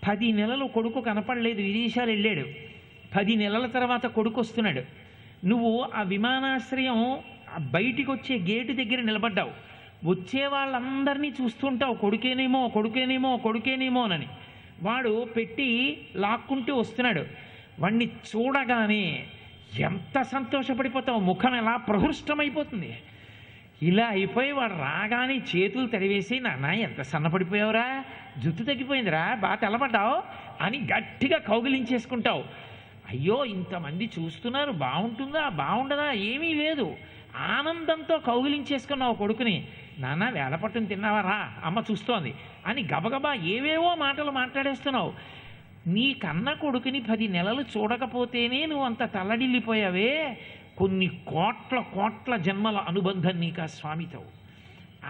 10 నెలలు కొడుకు కనపడలేదు, విదేశాలు వెళ్ళాడు. 10 నెలల తర్వాత కొడుకు వస్తున్నాడు. నువ్వు ఆ విమానాశ్రయం బయటికి వచ్చే గేటు దగ్గర నిలబడ్డావు. వచ్చే వాళ్ళందరినీ చూస్తుంటావు, కొడుకేనేమో కొడుకేనేమో కొడుకేనేమోనని. వాడు పెట్టి లాక్కుంటూ వస్తున్నాడు. వాణ్ణి చూడగానే ఎంత సంతోషపడిపోతావు, ముఖం ఎలా ప్రహృష్టమైపోతుంది. ఇలా అయిపోయి వాడు రాగానే చేతులు తడివేసి, నాన్న ఎంత సన్నపడిపోయావురా, జుట్టు తగ్గిపోయిందిరా, బాగా తెల్లబడ్డావు అని గట్టిగా కౌగిలించేసుకుంటావు. అయ్యో ఇంతమంది చూస్తున్నారు, బాగుంటుందా బాగుండదా ఏమీ లేదు, ఆనందంతో కౌగిలించేసుకున్నావు కొడుకుని. నాన్న వేళపట్టును తిన్నావారా, అమ్మ చూస్తోంది అని గబగబా ఏవేవో మాటలు మాట్లాడేస్తున్నావు. నీ కన్న కొడుకుని 10 నెలలు చూడకపోతేనే నువ్వు అంత తల్లడిల్లిపోయావే. కొన్ని కోట్ల కోట్ల జన్మల అనుబంధం నీకు ఆ స్వామితో.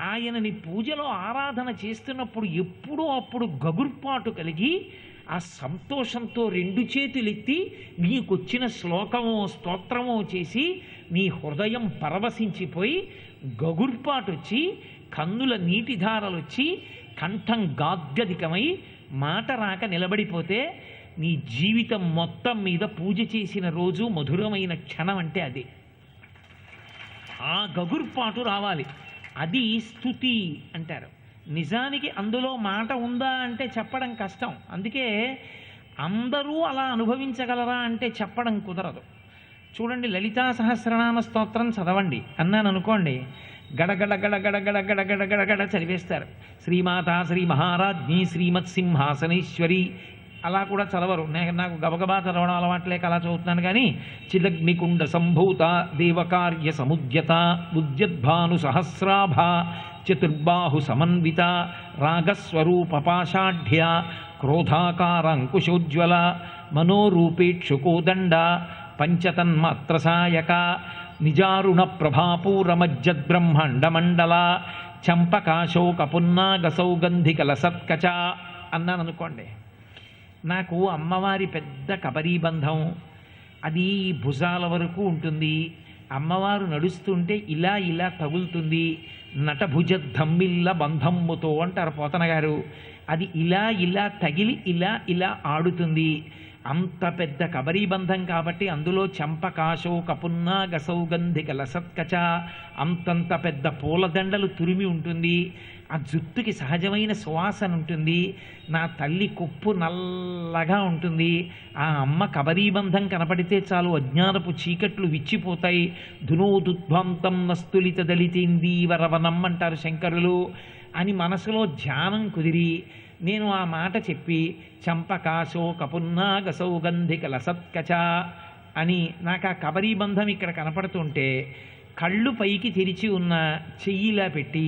ఆయనని పూజలో ఆరాధన చేస్తున్నప్పుడు ఎప్పుడూ అప్పుడు గగుర్పాటు కలిగి ఆ సంతోషంతో 2 చేతులెత్తి నీకొచ్చిన శ్లోకమో స్తోత్రమో చేసి నీ హృదయం పరవశించిపోయి గగుర్పాటు వచ్చి కన్నుల నీటిధారలు వచ్చి కంఠం గాద్గదికమై మాట రాక నిలబడిపోతే నీ జీవితం మొత్తం మీద పూజ చేసిన రోజు మధురమైన క్షణం అంటే అది. ఆ గగుర్పాటు రావాలి, అది స్తుతి అంటారు. నిజానికి అందులో మాట ఉందా అంటే చెప్పడం కష్టం. అందుకే అందరూ అలా అనుభవించగలరా అంటే చెప్పడం కుదరదు. చూడండి, లలితా సహస్రనామ స్తోత్రం చదవండి అన్నాను అనుకోండి, గడగడ గడగడ గడగడ గడగడ గడ చదివేస్తారు. శ్రీమాత శ్రీ మహారాజ్ఞి శ్రీమత్ సింహాసనేశ్వరి అలా కూడా చదవరు. నాకు గబగబా చదవడం అలవాట్లేక అలా చదువుతున్నాను. కానీ చిలగ్నికుండ సంభూత దేవకార్య సముద్యత ఉద్యద్భాను సహస్రాభ చతుర్బాహు సమన్విత రాగస్వరూప పాషాఢ్య క్రోధాకారంకుశోజ్వల మనోరూపేక్షుకోదండ పంచతన్మాత్ర సాయక నిజారుణ ప్రభాపూరమజ్జద్బ్రహ్మాండమండల చంపకాశోక పున్నాగ సౌగంధికల సత్కచ అన్నాను అనుకోండి. నాకు అమ్మవారి పెద్ద కబరీబంధం, అది భుజాల వరకు ఉంటుంది. అమ్మవారు నడుస్తుంటే ఇలా ఇలా తగులుతుంది. నటభుజ ధమ్మిల్ల బంధమ్ముతో అంటారు పోతన గారు. అది ఇలా ఇలా తగిలి ఇలా ఇలా ఆడుతుంది. అంత పెద్ద కబరీబంధం కాబట్టి అందులో చంపకాశోక పున్నాగ సౌగంధిక లసత్కచ అంతంత పెద్ద పూలదండలు తురిమి ఉంటుంది. ఆ జుట్టుకి సహజమైన సువాసన ఉంటుంది. నా తల్లి కొప్పు నల్లగా ఉంటుంది. ఆ అమ్మ కబరీబంధం కనపడితే చాలు అజ్ఞానపు చీకట్లు విచ్చిపోతాయి. ధునోదుద్భాంతం నస్తులిత దళితేందీవరవనం అంటారు శంకరులు అని మనసులో ధ్యానం కుదిరి నేను ఆ మాట చెప్పి చంపకాశోక పున్నాగ సౌగంధిక లసత్కచ అని నాకు ఆ కబరీబంధం ఇక్కడ కనపడుతుంటే కళ్ళు పైకి తెరిచి ఉన్న చెయ్యిలా పెట్టి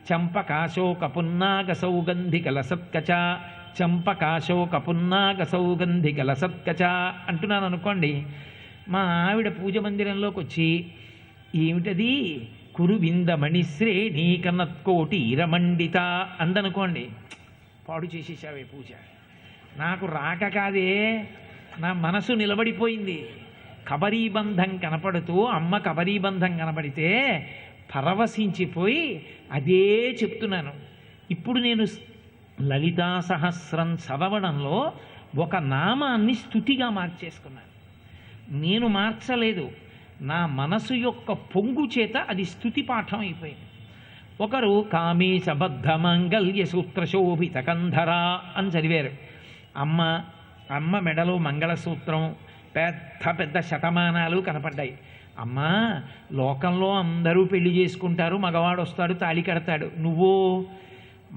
చంపకాశోక పున్నాగ సౌగంధిక లసత్కచ చంపకాశోక పున్నాగ సౌగంధిక లసత్కచ అంటున్నాను అనుకోండి. మా ఆవిడ పూజ మందిరంలోకి వచ్చి ఏమిటది కురువింద మణిశ్రేణీ కనత్కోటి ఇరమండిత అందనుకోండి, పాడు చేసేసావే పూజ. నాకు రాక కాదే, నా మనసు నిలబడిపోయింది. కబరీబంధం కనపడుతూ అమ్మ కబరీబంధం కనపడితే పరవశించిపోయి అదే చెప్తున్నాను. ఇప్పుడు నేను లలితా సహస్రం చదవడంలో ఒక నామాన్ని స్తుతిగా మార్చేసుకున్నాను. నేను మార్చలేదు, నా మనసు యొక్క పొంగు చేత అది స్తుతి పాఠం అయిపోయింది. ఒకరు కామేశబద్ధ మంగళ్య సూత్రశోభిత కంధర అని చదివారు. అమ్మ మెడలో మంగళసూత్రం, పెద్ద పెద్ద శతమానాలు కనపడ్డాయి. అమ్మా, లోకంలో అందరూ పెళ్లి చేసుకుంటారు, మగవాడు వస్తాడు తాళి కడతాడు, నువ్వు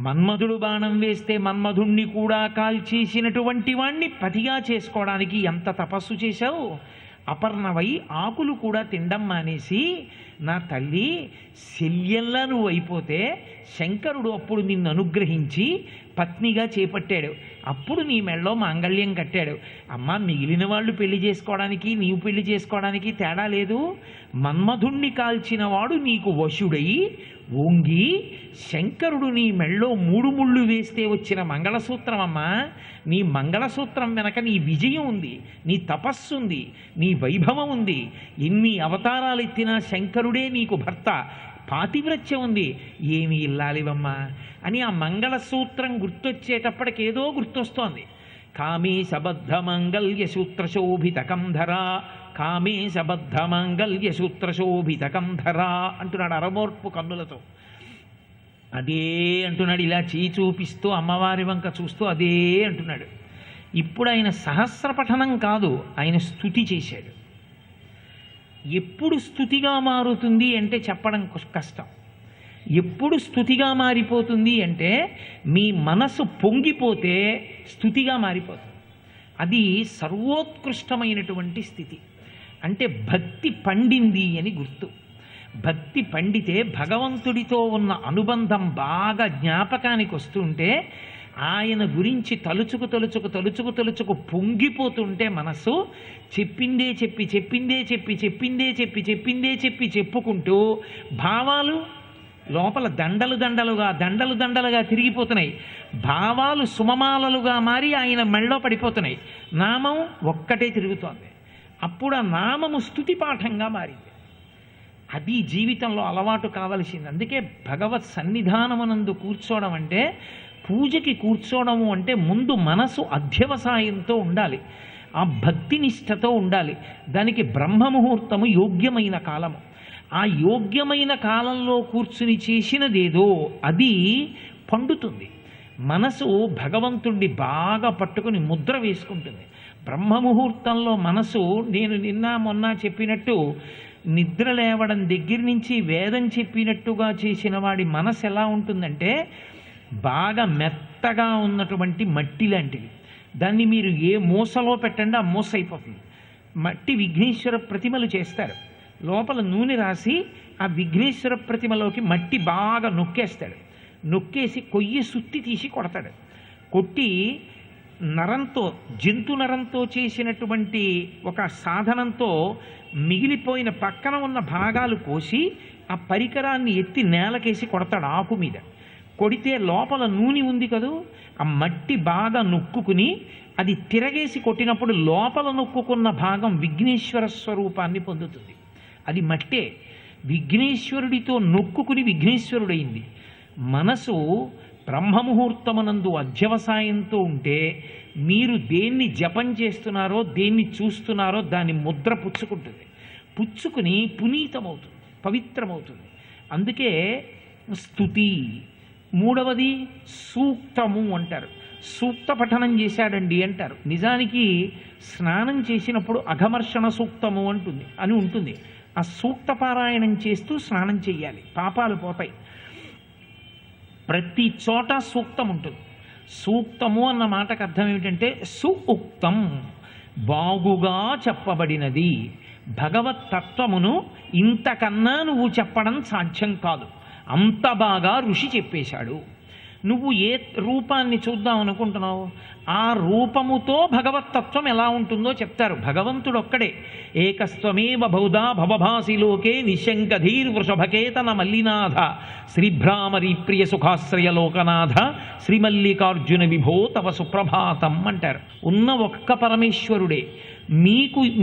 మన్మధుడు బాణం వేస్తే మన్మధుణ్ణి కూడా కాల్చేసినటువంటి వాణ్ణి పతిగా చేసుకోవడానికి ఎంత తపస్సు చేశావు. అపర్ణవై ఆకులు కూడా తినడం మానేసి నా తల్లి శల్యంలా నువ్వు అయిపోతే శంకరుడు అప్పుడు నిన్ను అనుగ్రహించి పత్నిగా చేపట్టాడు. అప్పుడు నీ మెళ్ళో మాంగళ్యం కట్టాడు. అమ్మ, మిగిలిన వాళ్ళు పెళ్లి చేసుకోవడానికి నీవు పెళ్లి చేసుకోవడానికి తేడా లేదు. మన్మధుణ్ణి కాల్చిన వాడు నీకు వశుడై ఓంగి శంకరుడు నీ మెళ్ళో 3 ముళ్ళు వేస్తే వచ్చిన మంగళసూత్రం. అమ్మా, నీ మంగళసూత్రం వెనక నీ విజయం ఉంది, నీ తపస్సు ఉంది, నీ వైభవం ఉంది. ఎన్ని అవతారాలు ఎత్తినా శంకరుడే నీకు భర్త, పాతివ్రత్యం ఉంది. ఏమి ఇల్లాలివమ్మా అని ఆ మంగళసూత్రం గుర్తొచ్చేటప్పటికేదో గుర్తొస్తోంది. కామేశబద్ధమంగళ్యసూత్రశోభితకం ధరా, కామేశబద్ధమంగళ్యసూత్రశోభితకం ధరా అంటున్నాడు అరమోర్పు కన్నులతో. అదే అంటున్నాడు, ఇలా చేయి చూపిస్తూ అమ్మవారి వంక చూస్తూ అదే అంటున్నాడు. ఇప్పుడు ఆయన సహస్ర పఠనం కాదు, ఆయన స్తుతి చేశాడు. ఎప్పుడు స్తుతిగా మారుతుంది అంటే చెప్పడం కష్టం. ఎప్పుడు స్తుతిగా మారిపోతుంది అంటే మీ మనసు పొంగిపోతే స్తుతిగా మారిపోతుంది. అది సర్వోత్కృష్టమైనటువంటి స్థితి. అంటే భక్తి పండింది అని గుర్తు. భక్తి పండితే భగవంతుడితో ఉన్న అనుబంధం బాగా జ్ఞాపకానికి వస్తుంటే ఆయన గురించి తలుచుకు తలుచుకు తలుచుకు తలుచుకు పొంగిపోతుంటే మనసు చెప్పిందే చెప్పి చెప్పిందే చెప్పి చెప్పిందే చెప్పి చెప్పిందే చెప్పి చెప్పుకుంటూ భావాలు లోపల దండలు దండలుగా దండలు దండలుగా తిరిగిపోతున్నాయి. భావాలు సుమమాలలుగా మారి ఆయన మెళ్ళో పడిపోతున్నాయి. నామం ఒక్కటే తిరుగుతోంది. అప్పుడు ఆ నామము స్తుతి పాఠంగా మారింది. అది జీవితంలో అలవాటు కావలసింది. అందుకే భగవత్ సన్నిధానమునందు కూర్చోవడం అంటే, పూజకి కూర్చోవడము అంటే ముందు మనసు అధ్యవసాయంతో ఉండాలి, ఆ భక్తినిష్టతో ఉండాలి. దానికి బ్రహ్మముహూర్తము యోగ్యమైన కాలము. ఆ యోగ్యమైన కాలంలో కూర్చుని చేసినదేదో అది పండుతుంది. మనసు భగవంతుణ్ణి బాగా పట్టుకుని ముద్ర వేసుకుంటుంది. బ్రహ్మముహూర్తంలో మనసు, నేను నిన్న మొన్న చెప్పినట్టు నిద్ర లేవడం దగ్గర నుంచి వేదం చెప్పినట్టుగా చేసిన వాడి మనసు ఎలా ఉంటుందంటే బాగా మెత్తగా ఉన్నటువంటి మట్టి లాంటిది. దాన్ని మీరు ఏ మూసలో పెట్టండి ఆ మూస అయిపోతుంది. మట్టి విఘ్నేశ్వర ప్రతిమలు చేస్తారు. లోపల నూనె రాసి ఆ విఘ్నేశ్వర ప్రతిమలోకి మట్టి బాగా నొక్కేస్తాడు. నొక్కేసి కొయ్యి సుత్తి తీసి కొడతాడు. కొట్టి నరంతో, జంతు నరంతో చేసినటువంటి ఒక సాధనంతో మిగిలిపోయిన పక్కన ఉన్న భాగాలు కోసి ఆ పరికరాన్ని ఎత్తి నేలకేసి కొడతాడు ఆకు మీద. కొడితే లోపల నూనె ఉంది కదూ, ఆ మట్టి బాగా నొక్కుని అది తిరగేసి కొట్టినప్పుడు లోపల నొక్కుకున్న భాగం విఘ్నేశ్వర స్వరూపాన్ని పొందుతుంది. అది మట్టే. విఘ్నేశ్వరుడితో నొక్కుని విఘ్నేశ్వరుడైంది. మనసు బ్రహ్మముహూర్తమునందు అధ్యవసాయంతో ఉంటే మీరు దేన్ని జపం చేస్తున్నారో, దేన్ని చూస్తున్నారో దాని ముద్ర పుచ్చుకుంటుంది. పుచ్చుకుని పునీతమవుతుంది, పవిత్రమవుతుంది. అందుకే స్తుతి. మూడవది సూక్తము అంటారు. సూక్త పఠనం చేశాడండి అంటారు. నిజానికి స్నానం చేసినప్పుడు అఘమర్షణ సూక్తము అని ఉంటుంది. ఆ సూక్త పారాయణం చేస్తూ స్నానం చెయ్యాలి, పాపాలు పోతాయి. ప్రతి చోట సూక్తం ఉంటుంది. సూక్తము అన్న మాటకు అర్థం ఏమిటంటే సుఉక్తం, బాగుగా చెప్పబడినది. భగవత్ తత్వమును ఇంతకన్నా నువ్వు చెప్పడం సాధ్యం కాదు, అంత బాగా ఋషి చెప్పేశాడు. నువ్వు ఏ రూపాన్ని చూద్దాం అనుకుంటున్నావు, ఆ రూపముతో భగవత్తత్వం ఎలా ఉంటుందో చెప్తారు. భగవంతుడు ఒక్కడే. ఏకస్త్వమేవ బహుధా భవభాసి లోకే నిశంకధీర్ వృషభకేతన మల్లినాథ శ్రీభ్రామరి ప్రియ సుఖాశ్రయ లోకనాథ శ్రీమల్లికార్జున విభో తవ సుప్రభాతం అంటారు. ఉన్న ఒక్క పరమేశ్వరుడే.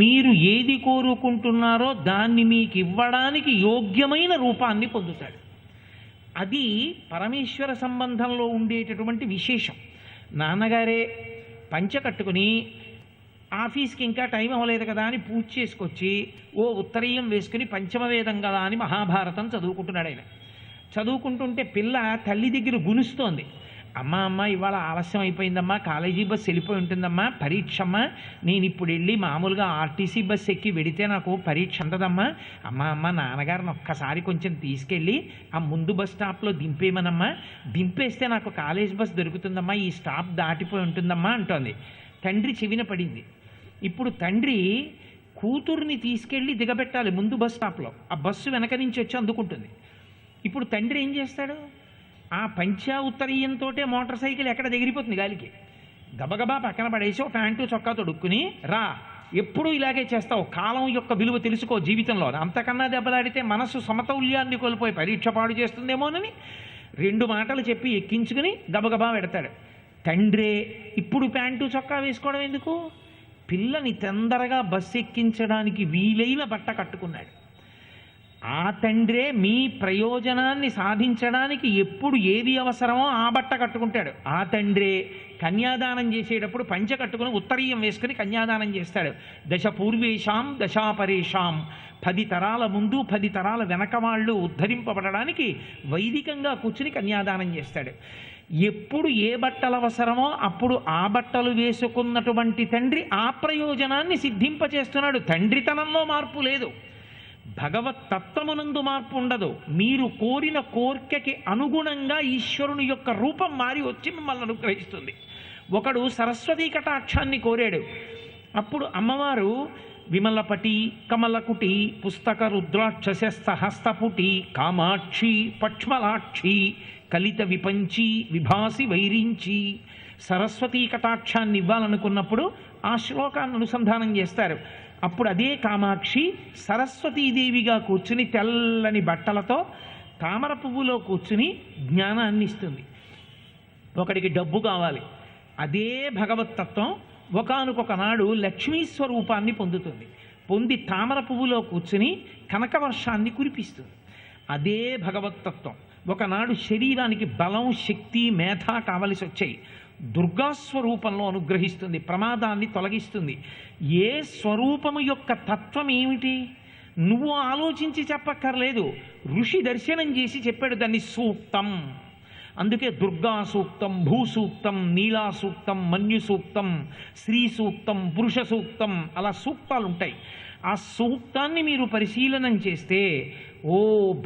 మీరు ఏది కోరుకుంటున్నారో దాన్ని మీకు ఇవ్వడానికి యోగ్యమైన రూపాన్ని పొందుతాడు. అది పరమేశ్వర సంబంధంలో ఉండేటటువంటి విశేషం. నాన్నగారే పంచ కట్టుకుని ఆఫీస్కి ఇంకా టైం అవ్వలేదు కదా అని పూజ చేసుకొచ్చి ఓ ఉత్తరీయం వేసుకుని పంచమవేదం కదా అని మహాభారతం చదువుకుంటున్నాడు. ఆయన చదువుకుంటుంటే పిల్ల తల్లి దగ్గర గునుస్తోంది. అమ్మ ఇవాళ ఆలస్యం అయిపోయిందమ్మా, కాలేజీ బస్సు వెళ్ళిపోయి ఉంటుందమ్మా, పరీక్షమ్మా, నేను ఇప్పుడు వెళ్ళి మామూలుగా ఆర్టీసీ బస్సు ఎక్కి వెడితే నాకు పరీక్ష ఉంటుందమ్మా. అమ్మ నాన్నగారిని ఒక్కసారి కొంచెం తీసుకెళ్ళి ఆ ముందు బస్ స్టాప్లో దింపేయమనమ్మా, దింపేస్తే నాకు కాలేజ్ బస్సు దొరుకుతుందమ్మా, ఈ స్టాప్ దాటిపోయి ఉంటుందమ్మా అంటోంది. తండ్రి చెవిన పడింది. ఇప్పుడు తండ్రి కూతుర్ని తీసుకెళ్ళి దిగబెట్టాలి ముందు బస్ స్టాప్లో, ఆ బస్సు వెనక నుంచి వచ్చి అందుకుంటుంది. ఇప్పుడు తండ్రి ఏం చేస్తాడు, ఆ పంచా ఉత్తరీయంతో మోటార్ సైకిల్ ఎక్కడ ఎగిరిపోతుంది గాలికి. గబగబా పక్కన పడేసి ఒక ప్యాంటు చొక్కా తొడుక్కుని రా, ఎప్పుడూ ఇలాగే చేస్తావు, కాలం యొక్క విలువ తెలుసుకో జీవితంలో, అంతకన్నా దెబ్బలాడితే మనసు సమతౌల్యాన్ని కోల్పోయి పరీక్ష పాడు చేస్తుందేమోనని 2 మాటలు చెప్పి ఎక్కించుకుని గబగబా పెడతాడు. తండ్రే ఇప్పుడు ప్యాంటు చొక్కా వేసుకోవడం ఎందుకు, పిల్లని తొందరగా బస్సు ఎక్కించడానికి వీలైన బట్ట కట్టుకున్నాడు. ఆ తండ్రే మీ ప్రయోజనాన్ని సాధించడానికి ఎప్పుడు ఏది అవసరమో ఆ బట్ట కట్టుకుంటాడు. ఆ తండ్రే కన్యాదానం చేసేటప్పుడు పంచె కట్టుకుని ఉత్తరీయం వేసుకుని కన్యాదానం చేస్తాడు. దశ పూర్వేషాం దశాపరేషాం, 10 తరాల ముందు 10 తరాల వెనక వాళ్ళు ఉద్ధరింపబడడానికి వైదికంగా కూర్చుని కన్యాదానం చేస్తాడు. ఎప్పుడు ఏ బట్టలు అవసరమో అప్పుడు ఆ బట్టలు వేసుకున్నటువంటి తండ్రి ఆ ప్రయోజనాన్ని సిద్ధింపచేస్తున్నాడు. తండ్రితనంలో మార్పు లేదు, భగవత్ తత్వమునందు మార్పు ఉండదు. మీరు కోరిన కోర్కెకి అనుగుణంగా ఈశ్వరుని యొక్క రూపం మారి వచ్చి మిమ్మల్ని అనుగ్రహిస్తుంది. ఒకడు సరస్వతీ కటాక్షాన్ని కోరాడు. అప్పుడు అమ్మవారు విమలపటి కమలకుటి పుస్తక రుద్రాక్షస హస్తపుటి కామాక్షి పక్ష్మలాక్షి కలిత విపంచి విభాసి వైరించి సరస్వతీ కటాక్షాన్ని ఇవ్వాలనుకున్నప్పుడు ఆ శ్లోకాన్ని అనుసంధానం చేస్తారు. అప్పుడు అదే కామాక్షి సరస్వతీదేవిగా కూర్చుని తెల్లని బట్టలతో తామర పువ్వులో కూర్చుని జ్ఞానాన్ని ఇస్తుంది. ఒకడికి డబ్బు కావాలి, అదే భగవత్తత్వం ఒకానొక నాడు లక్ష్మీ స్వరూపాన్ని పొందుతుంది. పొంది తామర పువ్వులో కూర్చుని కనకవర్షాన్ని కురిపిస్తుంది. అదే భగవత్తత్వం ఒకనాడు శరీరానికి బలం శక్తి మేధ కావలసి వచ్చాయి, దుర్గాస్వరూపంలో అనుగ్రహిస్తుంది, ప్రమాదాన్ని తొలగిస్తుంది. ఏ స్వరూపము యొక్క తత్వం ఏమిటి నువ్వు ఆలోచించి చెప్పక్కర్లేదు, ఋషి దర్శనం చేసి చెప్పాడు దాన్ని సూక్తం. అందుకే దుర్గా సూక్తం, భూసూక్తం, నీలా సూక్తం, మన్యు సూక్తం, శ్రీ సూక్తం, పురుష సూక్తం, అలా సూక్తాలు ఉంటాయి. ఆ సూక్తాన్ని మీరు పరిశీలనం చేస్తే ఓ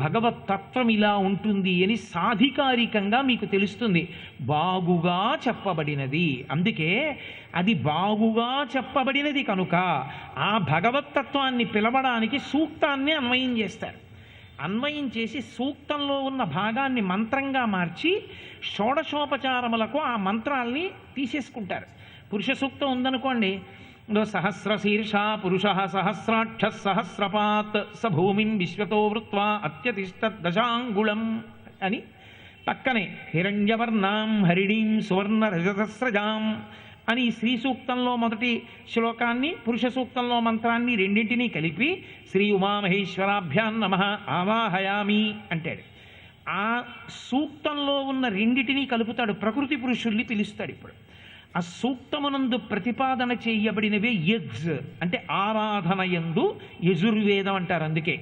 భగవత్ తత్వం ఇలా ఉంటుంది అని సాధికారికంగా మీకు తెలుస్తుంది. బాగుగా చెప్పబడినది, అందుకే అది బాగుగా చెప్పబడినది కనుక ఆ భగవత్తత్వాన్ని పిలవడానికి సూక్తాన్ని అన్వయం చేస్తారు. అన్వయం చేసి సూక్తంలో ఉన్న భాగాన్ని మంత్రంగా మార్చి షోడశోపచారములకు ఆ మంత్రాల్ని తీసేసుకుంటారు. పురుష సూక్తం ఉందనుకోండి, సహస్రశీర్ష పురుష సహస్రాక్ష సహస్రపాత్ స భూమిం విశ్వతో వృత్వా అత్యతిష్ట దశాంగుళం అని పక్కనే హిరణ్యవర్ణాం హరిణీం సువర్ణ రజతస్రజాం అని శ్రీ సూక్తంలో మొదటి శ్లోకాన్ని పురుష సూక్తంలో మంత్రాన్ని రెండింటినీ కలిపి శ్రీ ఉమామహేశ్వరాభ్యాం నమః ఆవాహయామి అంటాడు. ఆ సూక్తంలో ఉన్న రెండిటినీ కలుపుతాడు, ప్రకృతి పురుషుల్ని పిలుస్తాడు. ఇప్పుడు ఆ సూక్తమునందు ప్రతిపాదన చేయబడినవే యజ్ఞ అంటే ఆరాధన యందు యజుర్వేదం అంటారు. అందుకే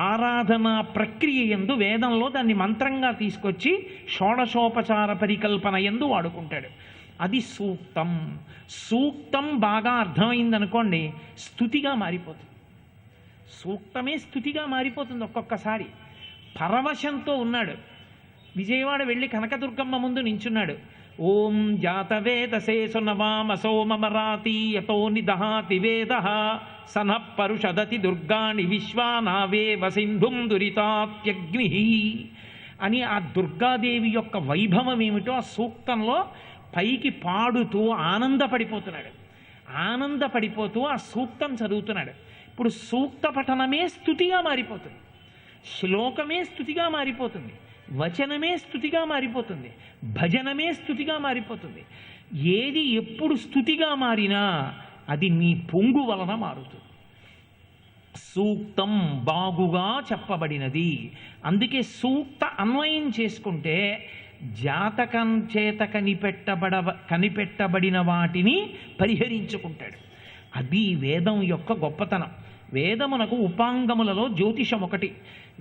ఆరాధన ప్రక్రియ యందు వేదంలో దాన్ని మంత్రంగా తీసుకొచ్చి షోడశోపచార పరికల్పన యందు వాడుకుంటాడు. అది సూక్తం. సూక్తం బాగా అర్థమైందనుకోండి స్తుతిగా మారిపోతుంది. సూక్తమే స్తుతిగా మారిపోతుంది. ఒక్కొక్కసారి పరవశంతో ఉన్నాడు, విజయవాడ వెళ్ళి కనకదుర్గమ్మ ముందు నించున్నాడు. ఓం జాతవేదసే సునవామసో మమరాతి యతో నిదహాతి వేదః సనః పరుషదతి దుర్గాణి విశ్వానావేవ సింధుం దురితాత్యగ్నిః అని ఆ దుర్గాదేవి యొక్క వైభవం ఏమిటో ఆ సూక్తంలో పైకి పాడుతూ ఆనందపడిపోతున్నాడు. ఆనందపడిపోతూ ఆ సూక్తం చదువుతున్నాడు. ఇప్పుడు సూక్త పఠనమే స్తుతిగా మారిపోతుంది, శ్లోకమే స్తుతిగా మారిపోతుంది, వచనమే స్తుతిగా మారిపోతుంది, భజనమే స్తుతిగా మారిపోతుంది. ఏది ఎప్పుడు స్తుతిగా మారినా అది మీ పొంగు వలన మారుతుంది. సూక్తం బాగుగా చెప్పబడినది. అందుకే అన్వయం చేసుకుంటే జాతకం చేత కనిపెట్టబడిన వాటిని పరిహరించుకుంటాడు. అది వేదం యొక్క గొప్పతనం. వేదమునకు ఉపాంగములలో జ్యోతిషం ఒకటి.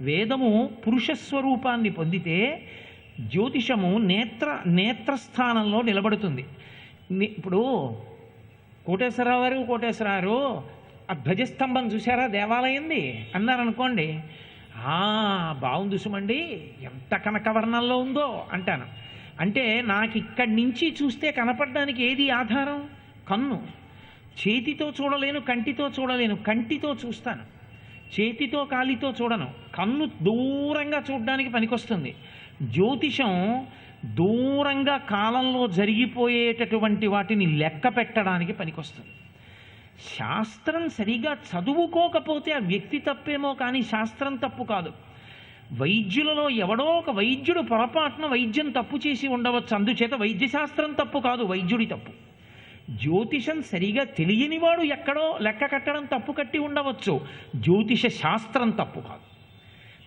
వేదము పురుషస్వరూపాన్ని పొందితే జ్యోతిషము నేత్రస్థానంలో నిలబడుతుంది. ఇప్పుడు కోటేశ్వరరావు ఆ ధ్వజస్తంభం చూసారా దేవాలయంది అన్నారనుకోండి, బాగుంది సుమండి, ఎంత కనకవర్ణంలో ఉందో అంటాను. అంటే నాకు ఇక్కడి నుంచి చూస్తే కనపడడానికి ఏది ఆధారం? కన్ను. చేతితో చూడలేను, కంటితో చూడలేను, కంటితో చూస్తాను, చేతితో కాలితో చూడను. కన్ను దూరంగా చూడడానికి పనికొస్తుంది. జ్యోతిషం దూరంగా కాలంలో జరిగిపోయేటటువంటి వాటిని లెక్క పెట్టడానికి పనికొస్తుంది. శాస్త్రం సరిగా చదువుకోకపోతే ఆ వ్యక్తి తప్పేమో కానీ శాస్త్రం తప్పు కాదు. వైద్యులలో ఎవడో ఒక వైద్యుడు పొరపాటున వైద్యం తప్పు చేసి ఉండవచ్చు, అందుచేత వైద్యశాస్త్రం తప్పు కాదు, వైద్యుడి తప్పు. జ్యోతిషం సరిగా తెలియనివాడు ఎక్కడో లెక్క కట్టడం తప్పు కట్టి ఉండవచ్చు, జ్యోతిష శాస్త్రం తప్పు కాదు.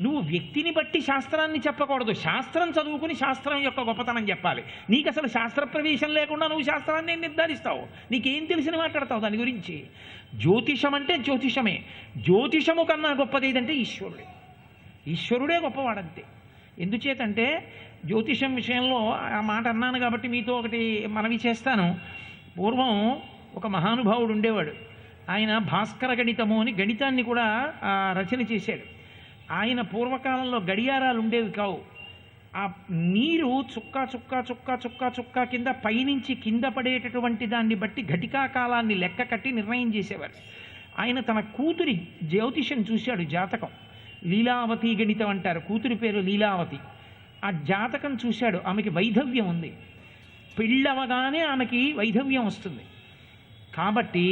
నువ్వు వ్యక్తిని బట్టి శాస్త్రాన్ని చెప్పకూడదు, శాస్త్రం చదువుకుని శాస్త్రం యొక్క గొప్పతనం చెప్పాలి. నీకు అసలు శాస్త్ర ప్రవేశం లేకుండా నువ్వు శాస్త్రాన్ని నిర్ధారిస్తావు, నీకేం తెలిసిన మాట్లాడతావు దాని గురించి. జ్యోతిషం అంటే జ్యోతిషమే. జ్యోతిషము కన్నా గొప్పది ఏదంటే ఈశ్వరుడే. ఈశ్వరుడే గొప్పవాడంతే. ఎందుచేతంటే జ్యోతిషం విషయంలో ఆ మాట అన్నాను కాబట్టి మీతో ఒకటి మనవి చేస్తాను. పూర్వం ఒక మహానుభావుడు ఉండేవాడు. ఆయన భాస్కర గణితము అని గణితాన్ని కూడా రచన చేశాడు. ఆయన పూర్వకాలంలో గడియారాలు ఉండేవి కావు. ఆ నీరు చుక్క చుక్క చుక్క చుక్క చుక్క కింద పైనుంచి కింద పడేటటువంటి దాన్ని బట్టి ఘటికా కాలాన్ని లెక్క కట్టి నిర్ణయం చేసేవారు. ఆయన తన కూతురి జ్యోతిషం చూశాడు, జాతకం. లీలావతి గణితం అంటారు, కూతురి పేరు లీలావతి. ఆ జాతకం చూశాడు, ఆమెకి వైధవ్యం ఉంది, పెళ్ళవగానే ఆమెకి వైధవ్యం వస్తుంది. కాబట్టి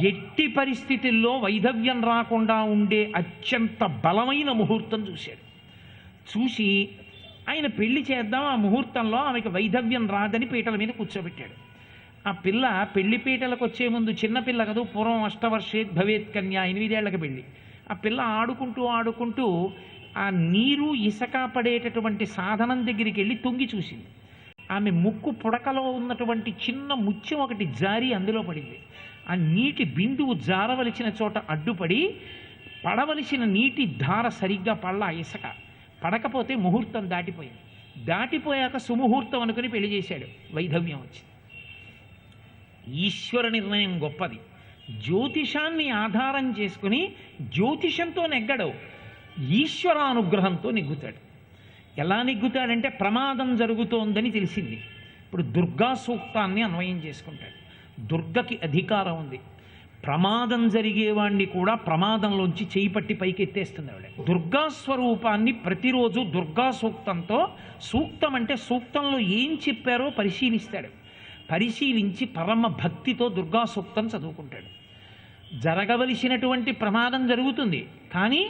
ఎట్టి పరిస్థితుల్లో వైధవ్యం రాకుండా ఉండే అత్యంత బలమైన ముహూర్తం చూశాడు. చూసి ఆయన పెళ్లి చేద్దాం, ఆ ముహూర్తంలో ఆమెకి వైధవ్యం రాదని పీటల మీద కూర్చోబెట్టాడు. ఆ పిల్ల పెళ్లి పీటలకు వచ్చే ముందు చిన్నపిల్ల కదూ, పూర్వం అష్టవర్షేత్ భవేత్ కన్యా, 8 ఏళ్లకు పెళ్ళి. ఆ పిల్ల ఆడుకుంటూ ఆడుకుంటూ ఆ నీరు ఇసక పడేటటువంటి సాధనం దగ్గరికి వెళ్ళి తొంగి చూసింది. ఆమె ముక్కు పుడకలో ఉన్నటువంటి చిన్న ముత్యం ఒకటి జారి అందులో పడింది. ఆ నీటి బిందువు జారవలసిన చోట అడ్డుపడి పడవలసిన నీటి ధార సరిగ్గా పడలా, ఇసక పడకపోతే ముహూర్తం దాటిపోయింది. దాటిపోయాక సుముహూర్తం అనుకుని పెళ్లి చేశాడు, వైధవ్యం వచ్చింది. ఈశ్వర నిర్ణయం గొప్పది. జ్యోతిషాన్ని ఆధారం చేసుకుని జ్యోతిషంతో నెగ్గడవు, ఈశ్వరానుగ్రహంతో నెగ్గుతాడు. ఎలా నెగ్గుతాడంటే ప్రమాదం జరుగుతోందని తెలిసింది, ఇప్పుడు దుర్గా సూక్తాన్ని అన్వయం చేసుకుంటాడు. దుర్గకి అధికారం ఉంది, ప్రమాదం జరిగేవాణ్ణి కూడా ప్రమాదంలోంచి చేయి పట్టి పైకి ఎత్తేస్తుంది ఆవిడ. దుర్గా స్వరూపాన్ని ప్రతిరోజు దుర్గా సూక్తంతో, సూక్తం అంటే సూక్తంలో ఏం చెప్పారో పరిశీలిస్తాడు. పరిశీలించి పరమ భక్తితో దుర్గా సూక్తం చదువుకుంటాడు. జరగవలసినటువంటి ప్రమాదం జరుగుతుంది, కానీ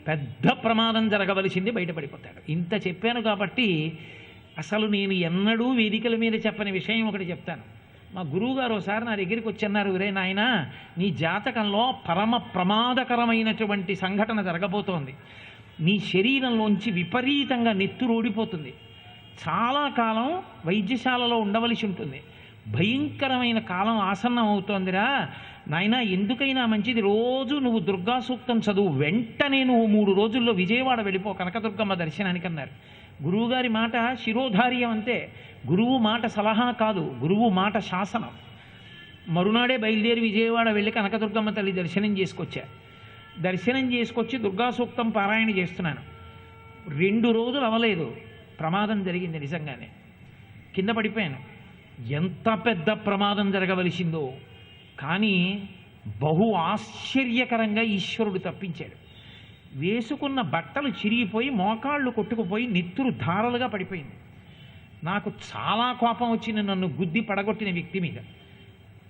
పెద్ద ప్రమాదం జరగవలసింది బయటపడిపోతాడు. ఇంత చెప్పాను కాబట్టి అసలు నేను ఎన్నడూ వేదికల మీద చెప్పని విషయం ఒకటి చెప్తాను. మా గురువుగారు ఒకసారి నా దగ్గరికి వచ్చి అన్నారు, రే నాయన, నీ జాతకంలో పరమ ప్రమాదకరమైనటువంటి సంఘటన జరగబోతోంది. నీ శరీరంలోంచి విపరీతంగా నెత్తురు ఊడిపోతుంది, చాలా కాలం వైద్యశాలలో ఉండవలసి ఉంటుంది, భయంకరమైన కాలం ఆసన్నం అవుతోందిరా నాయన, ఎందుకైనా మంచిది రోజు నువ్వు దుర్గా సూక్తం చదువు, వెంటనే నువ్వు 3 రోజుల్లో విజయవాడ వెళ్ళిపో కనకదుర్గమ్మ దర్శనానికి అన్నారు. గురువుగారి మాట శిరోధార్యం అంతే, గురువు మాట సలహా కాదు, గురువు మాట శాసనం. మరునాడే బయలుదేరి విజయవాడ వెళ్ళి కనకదుర్గమ్మ తల్లి దర్శనం చేసుకొచ్చా. దర్శనం చేసుకొచ్చి దుర్గా సూక్తం పారాయణ చేస్తున్నాను. 2 రోజులు అవ్వలేదు, ప్రమాదం జరిగింది. నిజంగానే కింద పడిపోయాను. ఎంత పెద్ద ప్రమాదం జరగవలసిందో, కానీ బహు ఆశ్చర్యకరంగా ఈశ్వరుడు తప్పించాడు. వేసుకున్న బట్టలు చిరిగిపోయి మోకాళ్ళు కొట్టుకుపోయి నెత్తురు ధారలుగా పడిపోయింది. నాకు చాలా కోపం వచ్చింది నన్ను గుద్ది పడగొట్టిన వ్యక్తి మీద.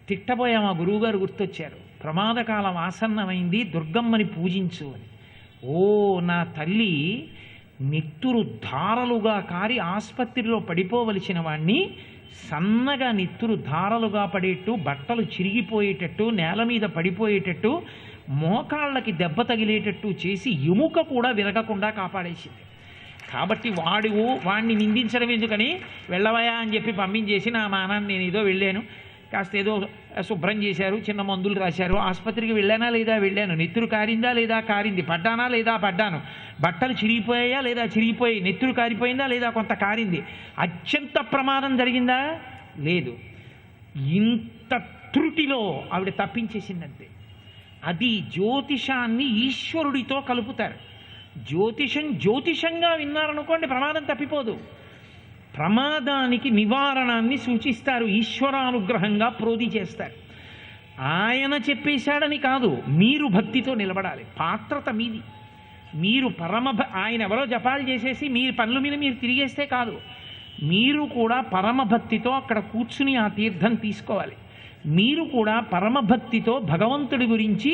తిట్టబోయా, మా గురువుగారు గుర్తొచ్చారు, ప్రమాదకాలం ఆసన్నమైంది, దుర్గమ్మని పూజించు అని. ఓ నా తల్లి, నెత్తురు ధారలుగా కారి ఆసుపత్రిలో పడిపోవలసిన వాణ్ణి సన్నగా నెత్తురు ధారలుగా పడేట్టు, బట్టలు చిరిగిపోయేటట్టు, నేల మీద పడిపోయేటట్టు, మోకాళ్ళకి దెబ్బ తగిలేటట్టు చేసి ఎముక కూడా విరగకుండా కాపాడేసింది. కాబట్టి వాడిని నిందించడం ఎందుకని, వెళ్ళవయా అని చెప్పి పంపించేసి నా మానాన్ని నేను ఏదో వెళ్ళాను, కాస్త ఏదో శుభ్రం చేశారు, చిన్న మందులు రాశారు, ఆసుపత్రికి వెళ్ళానా లేదా వెళ్ళాను, నెత్తురు కారిందా లేదా కారింది, పడ్డానా లేదా పడ్డాను, బట్టలు చిరిగిపోయాయా లేదా చిరిగిపోయి, నెత్తురు కారిపోయిందా లేదా కొంత కారింది, అత్యంత ప్రమాదం జరిగిందా లేదు. ఇంత త్రుటిలో ఆవిడ తప్పించేసిందంతే. అది జ్యోతిషాన్ని ఈశ్వరుడితో కలుపుతారు. జ్యోతిషంగా విన్నారనుకోండి, ప్రమాదం తప్పిపోదు. ప్రమాదానికి నివారణాన్ని సూచిస్తారు, ఈశ్వరానుగ్రహంగా ప్రోధి చేస్తారు. ఆయన చెప్పేశాడని కాదు, మీరు భక్తితో నిలబడాలి. పాత్రత మీది. మీరు ఆయన ఎవరో జపాలు చేసేసి మీ పనుల మీద మీరు తిరిగేస్తే కాదు, మీరు కూడా పరమభక్తితో అక్కడ కూర్చుని ఆ తీర్థం తీసుకోవాలి. మీరు కూడా పరమభక్తితో భగవంతుడి గురించి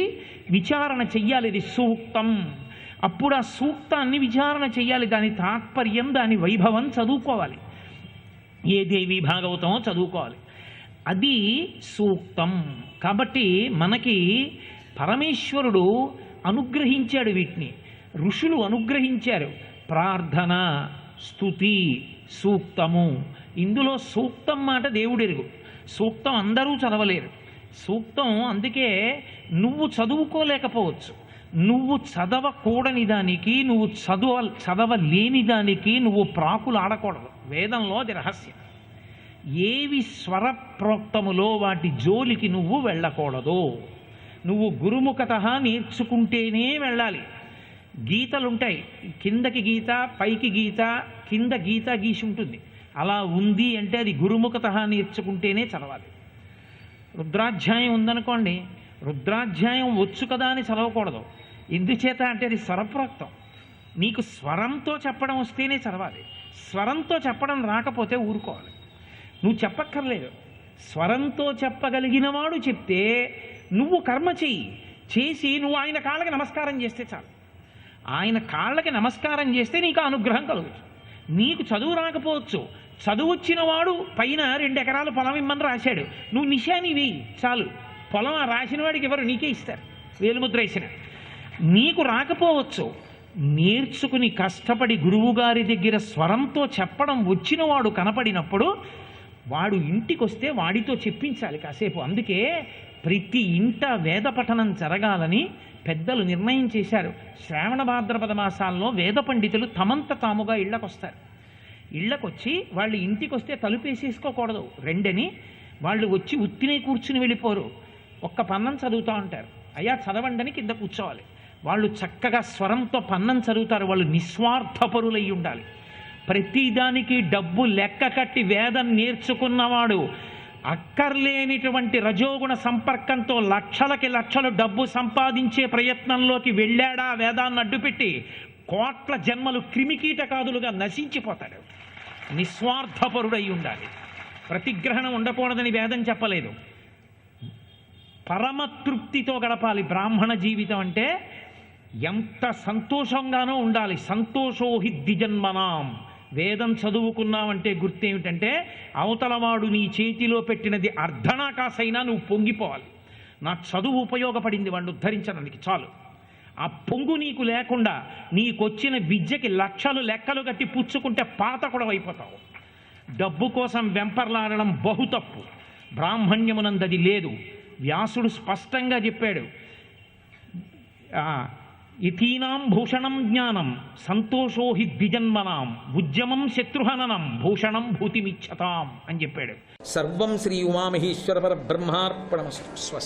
విచారణ చెయ్యాలి. ఇది సూక్తం. అప్పుడు ఆ సూక్తాన్ని విచారణ చెయ్యాలి, దాని తాత్పర్యం, దాని వైభవం చదువుకోవాలి. ఏ దేవి భాగవతమో చదువుకోవాలి. అది సూక్తం. కాబట్టి మనకి పరమేశ్వరుడు అనుగ్రహించాడు వీటిని. ఋషులు అనుగ్రహించారు. ప్రార్థన, స్తుతి, సూక్తము. ఇందులో సూక్తం మాట దేవుడెరుగు. సూక్తం అందరూ చదవలేరు. సూక్తం అందుకే నువ్వు చదువుకోలేకపోవచ్చు. నువ్వు చదవకూడని దానికి, నువ్వు చదవలేని దానికి నువ్వు ప్రాకులు ఆడకూడదు. వేదంలో అది రహస్యం. ఏవి స్వరప్రోక్తములో వాటి జోలికి నువ్వు వెళ్ళకూడదు. నువ్వు గురుముఖత నేర్చుకుంటేనే వెళ్ళాలి. గీతలుంటాయి, కిందకి గీత, పైకి గీత, కింద గీత గీసి ఉంటుంది. అలా ఉంది అంటే అది గురుముఖత నేర్చుకుంటేనే చదవాలి. రుద్రాధ్యాయం ఉందనుకోండి, రుద్రాధ్యాయం వచ్చు కదా అని చదవకూడదు. ఎందుచేత అంటే అది స్వరప్రోక్తం. నీకు స్వరంతో చెప్పడం వస్తేనే చదవాలి. స్వరంతో చెప్పడం రాకపోతే ఊరుకోవాలి. నువ్వు చెప్పక్కర్లేదు. స్వరంతో చెప్పగలిగిన వాడు చెప్తే నువ్వు కర్మ చేసి నువ్వు ఆయన కాళ్ళకి నమస్కారం చేస్తే చాలు. ఆయన కాళ్ళకి నమస్కారం చేస్తే నీకు అనుగ్రహం కలుగుతుంది. నీకు చదువు రాకపోవచ్చు, చదువు వచ్చిన వాడు పైన 2 ఎకరాలు పొలం ఇమ్మని రాశాడు, నువ్వు నిశాని వేయి చాలు. పొలం రాసిన వాడికి ఎవరు, నీకే ఇస్తారు వేలుముద్ర వేసిన. నీకు రాకపోవచ్చు, నేర్చుకుని కష్టపడి గురువుగారి దగ్గర స్వరంతో చెప్పడం వచ్చినవాడు కనపడినప్పుడు వాడు ఇంటికి వస్తే వాడితో చెప్పించాలి కాసేపు. అందుకే ప్రతి ఇంట వేద పఠనం జరగాలని పెద్దలు నిర్ణయం చేశారు. శ్రావణ భాద్రపద మాసాల్లో వేద పండితులు తమంత తాముగా ఇళ్ళకొస్తారు. ఇళ్ళకొచ్చి వాళ్ళు ఇంటికి వస్తే తలుపేసేసుకోకూడదు, రెండని. వాళ్ళు వచ్చి ఉత్తినే కూర్చుని వెళ్ళిపోరు. ఒక్క పన్నం చదువుతూ ఉంటారు. అయ్యా చదవండని కింద కూర్చోవాలి. వాళ్ళు చక్కగా స్వరంతో పన్నం చదువుతారు. వాళ్ళు నిస్వార్థపరులై ఉండాలి. ప్రతిదానికి డబ్బు లెక్క కట్టి వేదం నేర్చుకున్నవాడు అక్కర్లేనిటువంటి రజోగుణ సంపర్కంతో లక్షలకి లక్షలు డబ్బు సంపాదించే ప్రయత్నంలోకి వెళ్ళాడా వేదాన్ని అడ్డుపెట్టి కోట్ల జన్మలు క్రిమికీటకాదులుగా నశించిపోతాడు. నిస్వార్థపరుడై ఉండాలి. ప్రతిగ్రహణం ఉండకూడదని వేదం చెప్పలేదు. పరమతృప్తితో గడపాలి బ్రాహ్మణ జీవితం అంటే. ఎంత సంతోషంగానో ఉండాలి. సంతోషోహి ద్విజన్మనాం. వేదం చదువుకున్నావంటే గుర్తేమిటంటే అవతలవాడు నీ చేతిలో పెట్టినది అర్ధనాకాసైనా నువ్వు పొంగిపోవాలి. నా చదువు ఉపయోగపడింది వాడిని ఉద్ధరించడానికి చాలు. ఆ పొంగు నీకు లేకుండా నీకొచ్చిన విద్యకి లక్షలు లెక్కలు కట్టి పుచ్చుకుంటే పాతకుడు అయిపోతావు. డబ్బు కోసం వెంపర్లాడడం బహు తప్పు. బ్రాహ్మణ్యమునందది లేదు. వ్యాసుడు స్పష్టంగా చెప్పాడు, యతీనాం భూషణం జ్ఞానం సంతోషో హి ద్విజన్మనాం ఉద్యమం శత్రుహననం భూషణం భూతిమిచ్చతాం అని చెప్పాడు. సర్వం శ్రీ ఉమామహేశ్వర పరబ్రహ్మార్పణమస్తు. స్వస్తి.